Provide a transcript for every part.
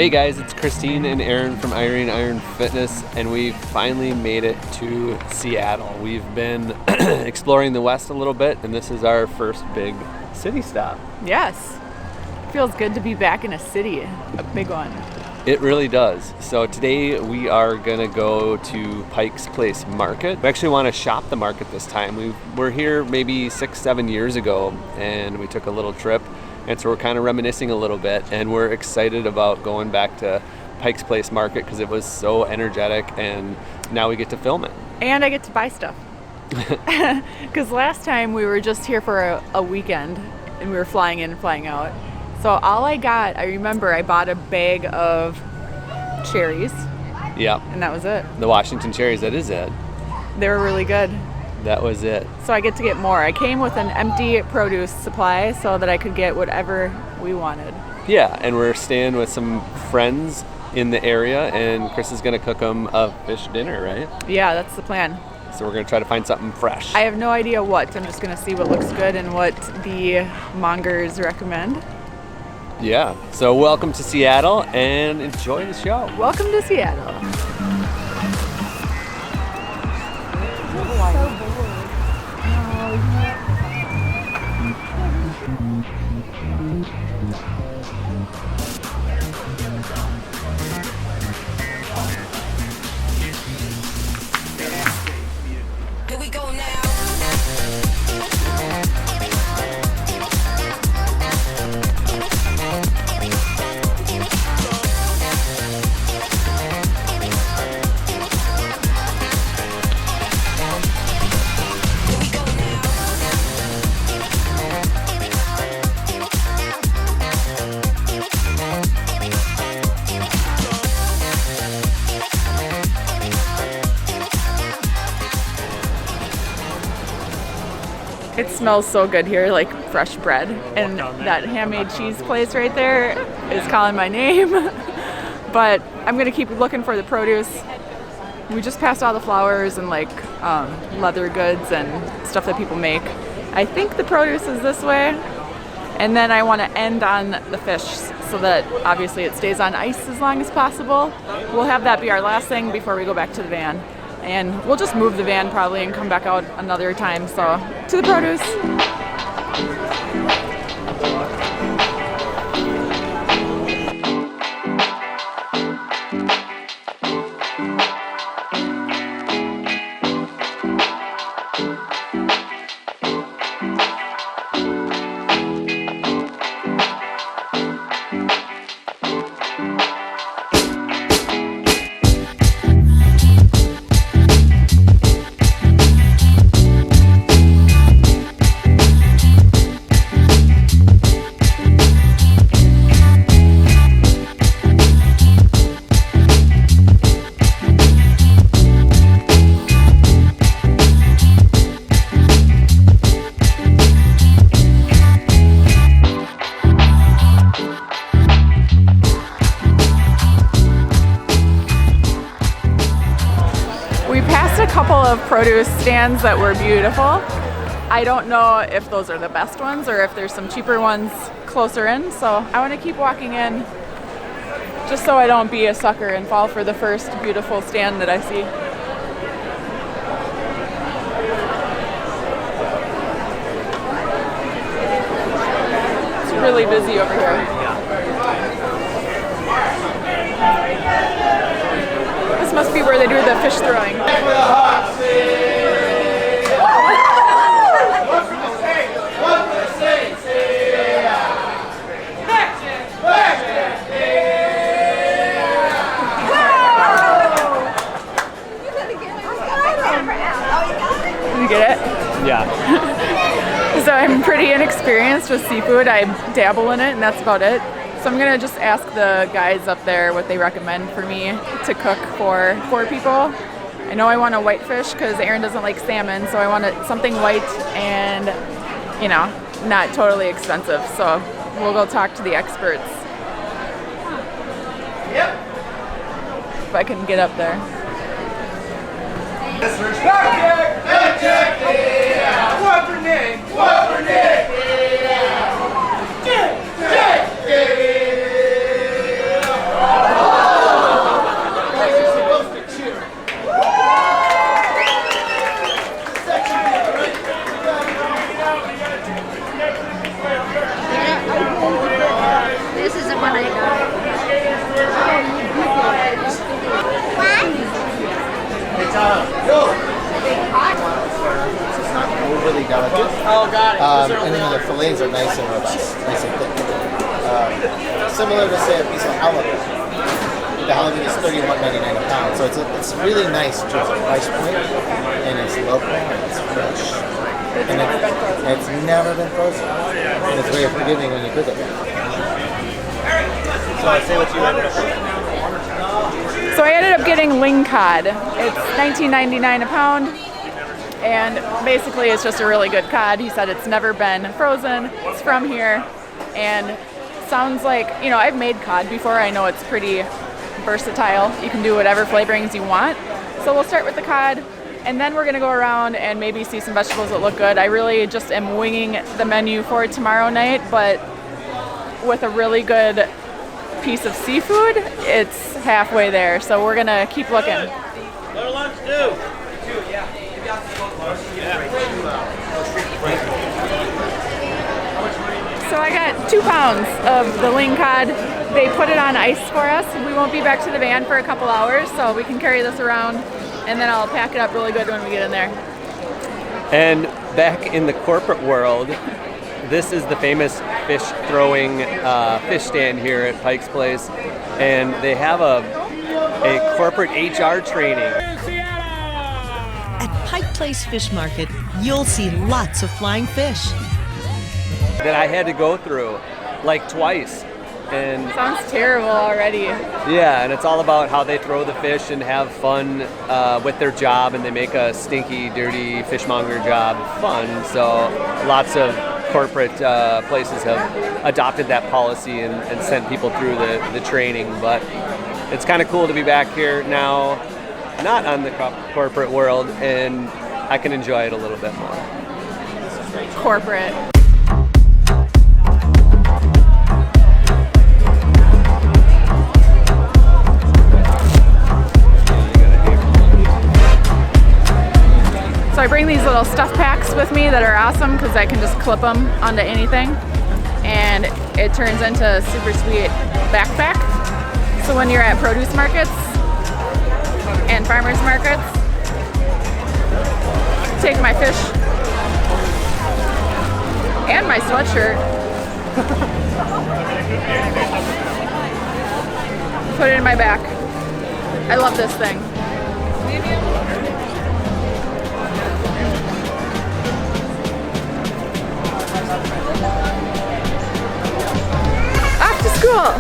Hey guys, it's Christine and Aaron from Irene Iron Fitness, and we finally made it to Seattle. We've been exploring the West a little bit, and this is our first big city stop. Yes. Feels good to be back in a city, a big one. It really does. So today we are gonna go to Pike Place Market. We actually want to shop the market this time. We were here maybe 6-7 years ago, and we took a little trip, and so we're kind of reminiscing a little bit, and we're excited about going back to Pike's Place Market because it was so energetic, and now we get to film it. And I get to buy stuff. Because last time we were just here for a weekend, and we were flying in and flying out. So all I got, I remember I bought a bag of cherries. Yeah. And that was it. The Washington cherries, that is it. They were really good. That was it. So I get to get more. I came with an empty produce supply so that I could get whatever we wanted. Yeah, and we're staying with some friends in the area, and Chris is going to cook them a fish dinner, right? Yeah, that's the plan. So we're going to try to find something fresh. I have no idea what. I'm just going to see what looks good and what the mongers recommend. Yeah, so welcome to Seattle and enjoy the show. Welcome to Seattle. Here we go now. It smells so good here, like fresh bread. And that handmade cheese place right there is calling my name. But I'm gonna keep looking for the produce. We just passed all the flowers and like leather goods and stuff that people make. I think the produce is this way. And then I wanna end on the fish so that obviously it stays on ice as long as possible. We'll have that be our last thing before we go back to the van. And we'll just move the van probably and come back out another time. So, to the produce. Of produce stands that were beautiful. I don't know if those are the best ones or if there's some cheaper ones closer in, so I want to keep walking in just so I don't be a sucker and fall for the first beautiful stand that I see. It's really busy over here. This must be where they do the fish throwing. Did you get it? Yeah. So I'm pretty inexperienced with seafood. I dabble in it and that's about it. So I'm gonna just ask the guys up there what they recommend for me to cook for 4 people. I know I want a whitefish because Aaron doesn't like salmon, so I want something white and, you know, not totally expensive. So we'll go talk to the experts. Yep. If I can get up there. What's your name? What's your name? It's not overly delicate. Oh, got it. And then the fillets are nice and robust, nice and thick. Similar to say a piece of halibut. The halibut is $31.99 a pound, so it's really nice in terms of price point, and it's local and it's fresh. And it's never been frozen. And it's very forgiving when you cook it. So I say what you ended up with. So I ended up getting ling cod. It's $19.99 a pound, and basically it's just a really good cod. He said it's never been frozen. It's from here, and sounds like, you know, I've made cod before. I know it's pretty versatile. You can do whatever flavorings you want. So we'll start with the cod, and then we're gonna go around and maybe see some vegetables that look good. I really just am winging the menu for tomorrow night, but with a really good piece of seafood, it's halfway there. So we're gonna keep looking. What do lunch do? So I got 2 pounds of the ling cod. They put it on ice for us. We won't be back to the van for a couple hours, so we can carry this around, and then I'll pack it up really good when we get in there. And back in the corporate world, this is the famous fish throwing fish stand here at Pike's Place, and they have a corporate HR training. At Pike Place Fish Market, you'll see lots of flying fish. That I had to go through like twice. And Sounds terrible already. yeah, and it's all about how they throw the fish and have fun with their job, and they make a stinky, dirty fishmonger job fun. So lots of corporate places have adopted that policy and sent people through the training. But it's kind of cool to be back here now, not on the corporate world, and I can enjoy it a little bit more. Corporate. So I bring these little stuff packs with me that are awesome because I can just clip them onto anything, and it turns into a super sweet backpack. So when you're at produce markets and farmers markets, take my fish and my sweatshirt, put it in my back. I love this thing. Off to school.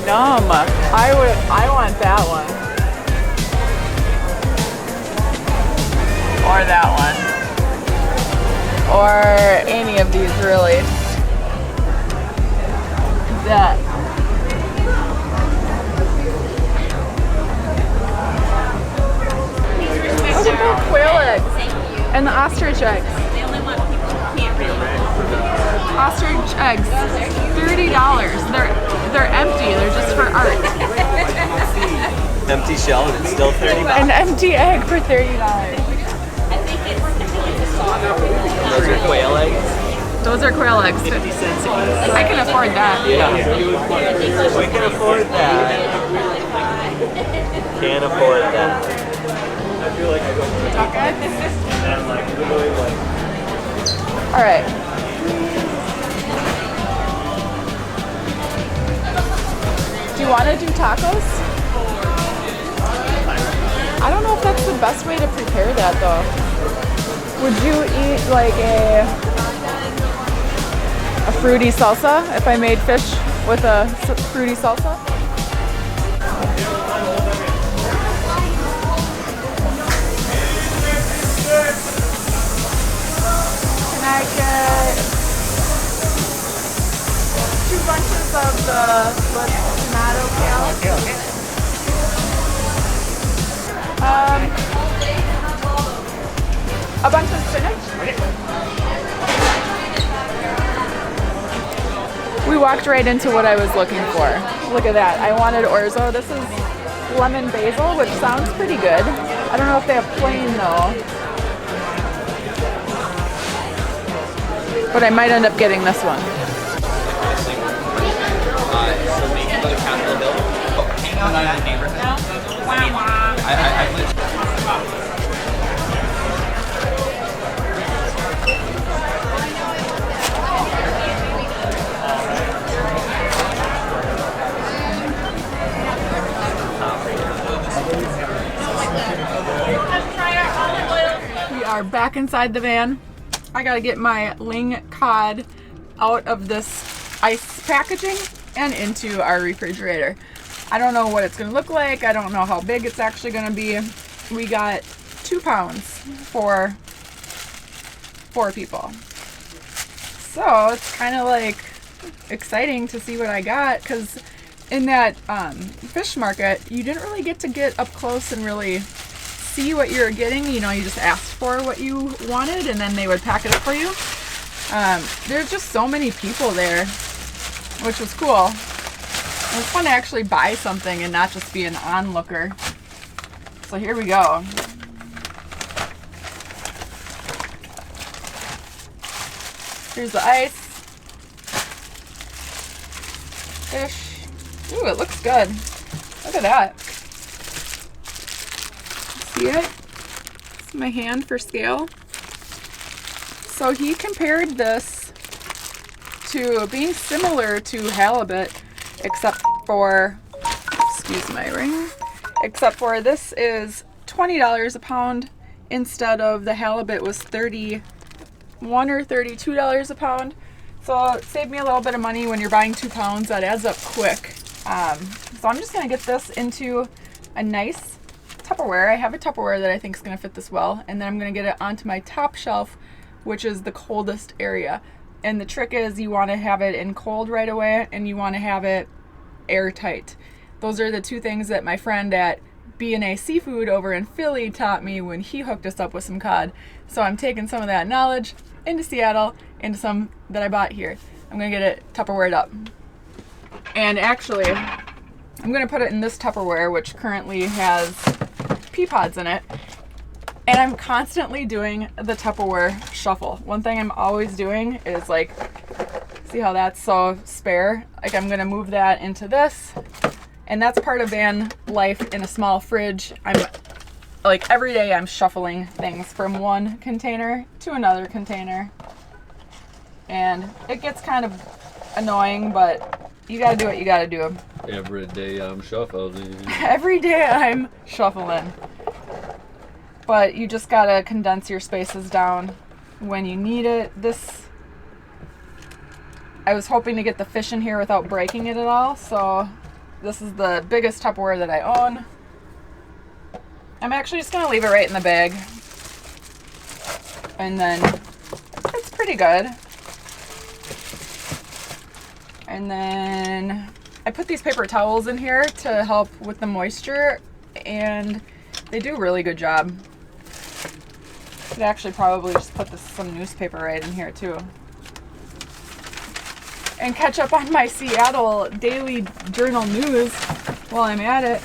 Numb. I want that one. Or that one. Or any of these really. That. Look at those quail eggs. And the ostrich eggs. Ostrich eggs. $30. They're empty. They're just for art. Empty shell and it's still $30. An empty egg for $30. Those are quail eggs. Those are quail eggs. 50 cents a piece. I can afford that. Yeah, we can afford that. Can't afford that. All right. Do you want to do tacos? I don't know if that's the best way to prepare that though. Would you eat like a fruity salsa if I made fish with a fruity salsa? Can I get 2 bunches of the tomato kale? A bunch of spinach? We walked right into what I was looking for. Look at that. I wanted orzo. This is lemon basil, which sounds pretty good. I don't know if they have plain though. But I might end up getting this one. are back inside the van. I gotta get my ling cod out of this ice packaging and into our refrigerator. I don't know what it's gonna look like. I don't know how big it's actually gonna be. We got 2 pounds for 4 people. So it's kind of like exciting to see what I got, because in that fish market, you didn't really get to get up close and really see what you're getting. You know, you just asked for what you wanted and then they would pack it up for you. There's just so many people there, which was cool. It was fun to actually buy something and not just be an onlooker. So here we go. Here's the ice. Fish. Ooh, it looks good. Look at that. See it? It's my hand for scale. So he compared this to being similar to halibut, except for, excuse my ring, except for this is $20 a pound instead of the halibut was $31 or $32 a pound. So it saved me a little bit of money when you're buying 2 pounds. That adds up quick. So I'm just gonna get this into a nice Tupperware. I have a Tupperware that I think is gonna fit this well, and then I'm gonna get it onto my top shelf, which is the coldest area. And the trick is you want to have it in cold right away, and you want to have it airtight. Those are the 2 things that my friend at B&A Seafood over in Philly taught me when he hooked us up with some cod. So I'm taking some of that knowledge into Seattle, into some that I bought here. I'm gonna get it Tupperwared up. And actually, I'm gonna put it in this Tupperware, which currently has pea pods in it. And I'm constantly doing the Tupperware shuffle. One thing I'm always doing is like, see how that's so spare? Like I'm gonna move that into this. And that's part of van life in a small fridge. I'm like every day I'm shuffling things from one container to another container. And it gets kind of annoying, but you gotta do what you gotta do. Every day I'm shuffling. Every day I'm shuffling. But you just gotta condense your spaces down when you need it. I was hoping to get the fish in here without breaking it at all, so this is the biggest Tupperware that I own. I'm actually just gonna leave it right in the bag. And then it's pretty good. And then I put these paper towels in here to help with the moisture, and they do a really good job. Could actually probably just put some newspaper right in here too. And catch up on my Seattle Daily Journal news while I'm at it.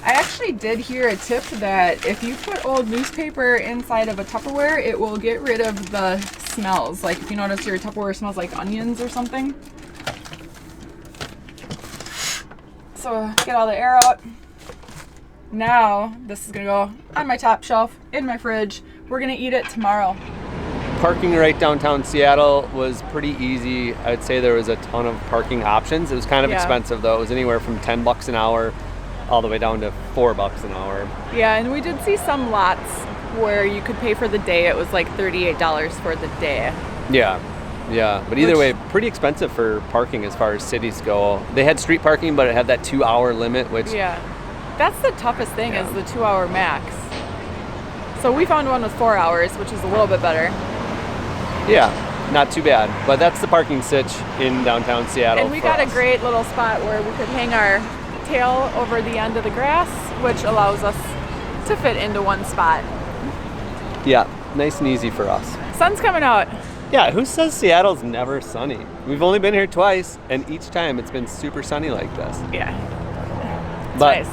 I actually did hear a tip that if you put old newspaper inside of a Tupperware, it will get rid of the smells. Like if you notice your Tupperware smells like onions or something. So get all the air out. Now this is gonna go on my top shelf in my fridge. We're gonna eat it tomorrow. Parking right downtown Seattle was pretty easy. I'd say there was a ton of parking options. It was kind of expensive though. It was anywhere from $10 an hour all the way down to $4 an hour. Yeah, and we did see some lots where you could pay for the day. It was like $38 for the day. Yeah. But either way, pretty expensive for parking as far as cities go. They had street parking, but it had that 2-hour limit, which... Yeah. That's the toughest thing is the 2-hour max. So we found one with 4 hours, which is a little bit better. Yeah, not too bad. But that's the parking sitch in downtown Seattle. And we got a great little spot where we could hang our tail over the end of the grass, which allows us to fit into one spot. Yeah, nice and easy for us. Sun's coming out. Yeah, who says Seattle's never sunny? We've only been here twice, and each time it's been super sunny like this. Yeah. It's but, nice.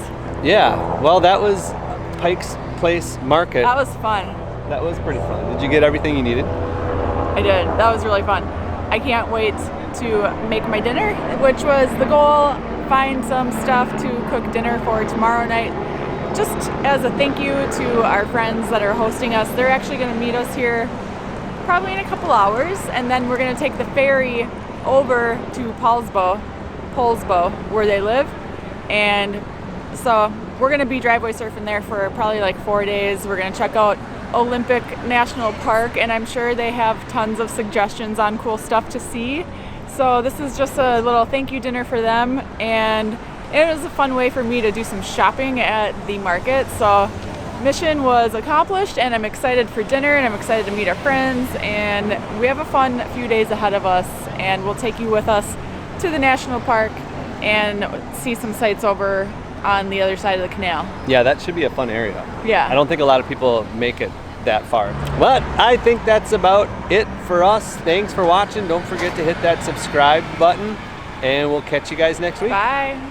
Yeah, well, that was Pike's Place Market. That was fun. That was pretty fun. Did you get everything you needed? I did. That was really fun. I can't wait to make my dinner, which was the goal. Find some stuff to cook dinner for tomorrow night. Just as a thank you to our friends that are hosting us. They're actually going to meet us here probably in a couple hours, and then we're going to take the ferry over to Poulsbo, where they live, and So we're going to be driveway surfing there for probably like 4 days. We're going to check out Olympic National Park, and I'm sure they have tons of suggestions on cool stuff to see. So this is just a little thank you dinner for them, and it was a fun way for me to do some shopping at the market. So mission was accomplished, and I'm excited for dinner, and I'm excited to meet our friends, and we have a fun few days ahead of us, and we'll take you with us to the national park and see some sights over on the other side of the canal. Yeah, that should be a fun area. Yeah. I don't think a lot of people make it that far. But I think that's about it for us. Thanks for watching. Don't forget to hit that subscribe button, and we'll catch you guys next week. Bye.